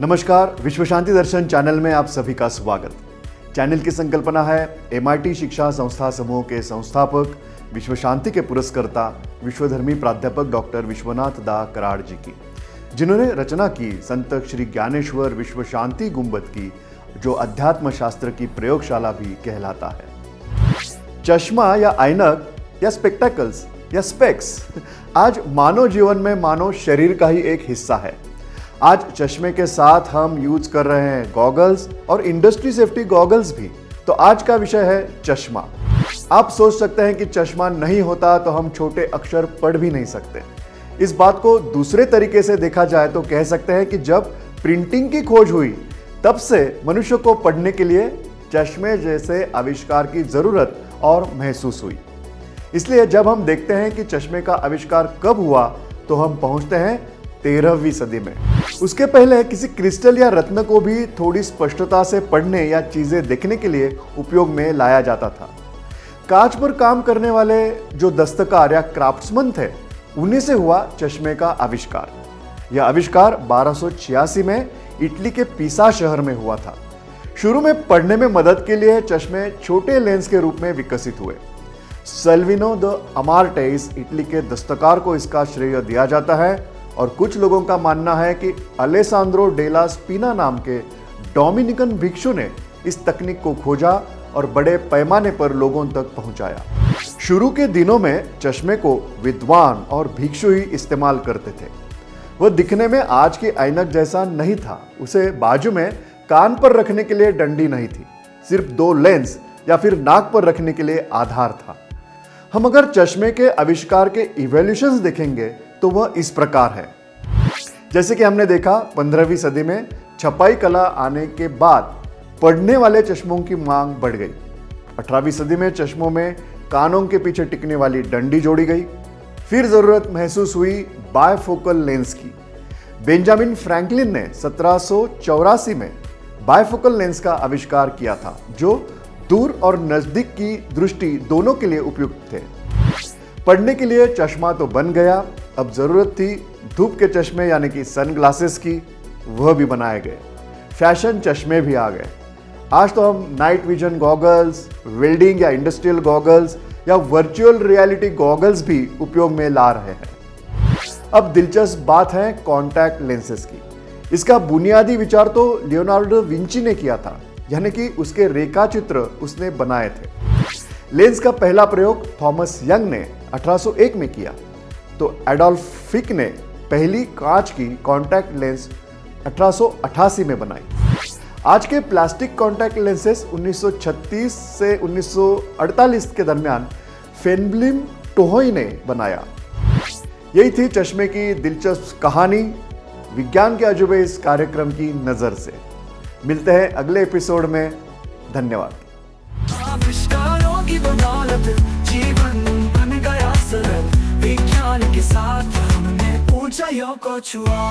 नमस्कार, विश्व शांति दर्शन चैनल में आप सभी का स्वागत। चैनल की संकल्पना है MIT शिक्षा संस्था समूह के संस्थापक, विश्व शांति के पुरस्कर्ता, विश्वधर्मी प्राध्यापक डॉक्टर विश्वनाथ दा कराड़ जी की, जिन्होंने रचना की संत श्री ज्ञानेश्वर विश्व शांति गुंबद की, जो अध्यात्म शास्त्र की प्रयोगशाला भी कहलाता है। चश्मा या ऐनक या स्पेक्टेकल्स या स्पेक्स आज मानव जीवन में मानव शरीर का ही एक हिस्सा है। आज चश्मे के साथ हम यूज कर रहे हैं गॉगल्स और इंडस्ट्री सेफ्टी गॉगल्स भी। तो आज का विषय है चश्मा। आप सोच सकते हैं कि चश्मा नहीं होता तो हम छोटे अक्षर पढ़ भी नहीं सकते। इस बात को दूसरे तरीके से देखा जाए तो कह सकते हैं कि जब प्रिंटिंग की खोज हुई तब से मनुष्य को पढ़ने के लिए चश्मे जैसे आविष्कार की जरूरत और महसूस हुई। इसलिए जब हम देखते हैं कि चश्मे का आविष्कार कब हुआ तो हम पहुंचते हैं 13वीं सदी में। उसके पहले किसी क्रिस्टल या रत्न को भी थोड़ी स्पष्टता से पढ़ने या चीजें देखने के लिए उपयोग में लाया जाता था। कांच पर काम करने वाले जो दस्तकार या क्राफ्ट्समैन थे, उन्हीं से हुआ चश्मे का आविष्कार। यह आविष्कार 1286 में इटली के पीसा शहर में हुआ था। शुरू में पढ़ने में मदद के लिए चश्मे छोटे लेंस के रूप में विकसित हुए। सल्विनो द अमार्टेस इटली के दस्तकार को इसका श्रेय दिया जाता है, और कुछ लोगों का मानना है कि अलेसांद्रो डेला स्पिना नाम के डोमिनिकन भिक्षु ने इस तकनीक को खोजा और बड़े पैमाने पर लोगों तक पहुंचाया। शुरू के दिनों में चश्मे को विद्वान और भिक्षु ही इस्तेमाल करते थे। वह दिखने में आज की ऐनक जैसा नहीं था। उसे बाजू में कान पर रखने के लिए डंडी नहीं थी, सिर्फ 2 लेंस या फिर नाक पर रखने के लिए आधार था। हम अगर चश्मे के आविष्कार के इवोल्यूशंस देखेंगे तो वह इस प्रकार है। जैसे कि हमने देखा 15वीं सदी में छपाई कला आने के बाद पढ़ने वाले चश्मों की मांग बढ़ गई। 18वीं सदी में चश्मों में कानों के पीछे टिकने वाली डंडी जोड़ी गई। फिर जरूरत महसूस हुई बायफोकल लेंस की। बेंजामिन फ्रैंकलिन ने 1784 में बायफोकल लेंस का आविष्कार किया था, जो दूर और नजदीक की दृष्टि दोनों के लिए उपयुक्त थे। पढ़ने के लिए चश्मा तो बन गया, अब जरूरत थी धूप के चश्मे यानी कि सन ग्लासेस की, वह भी बनाए गए। फैशन चश्मे भी आ गए। आज तो हम नाइट विजन गॉगल्स, वेल्डिंग या इंडस्ट्रियल गॉगल्स या वर्चुअल रियलिटी गॉगल्स भी उपयोग में ला रहे हैं। अब दिलचस्प बात है कॉन्टैक्ट लेंसेज की। इसका बुनियादी विचार तो लियोनार्डो विंची ने किया था, यानी कि उसके रेखा चित्र उसने बनाए थे। लेंस का पहला प्रयोग थॉमस यंग ने 1801 में किया, तो एडोल्फ फिक ने पहली कांच की कॉन्टैक्ट लेंस 1888 में बनाई। आज के प्लास्टिक कॉन्टैक्ट लेंसेस 1936 से 1948 के दरमियान फेनब्लिम टोहोई ने बनाया। यही थी चश्मे की दिलचस्प कहानी, विज्ञान के अजूबे इस कार्यक्रम की नजर से। मिलते हैं अगले एपिसोड में। धन्यवाद। आविष्कारों की बदौलत जीवन बन गया सरल, विज्ञान के साथ हमने ऊंचाइयों को छुआ।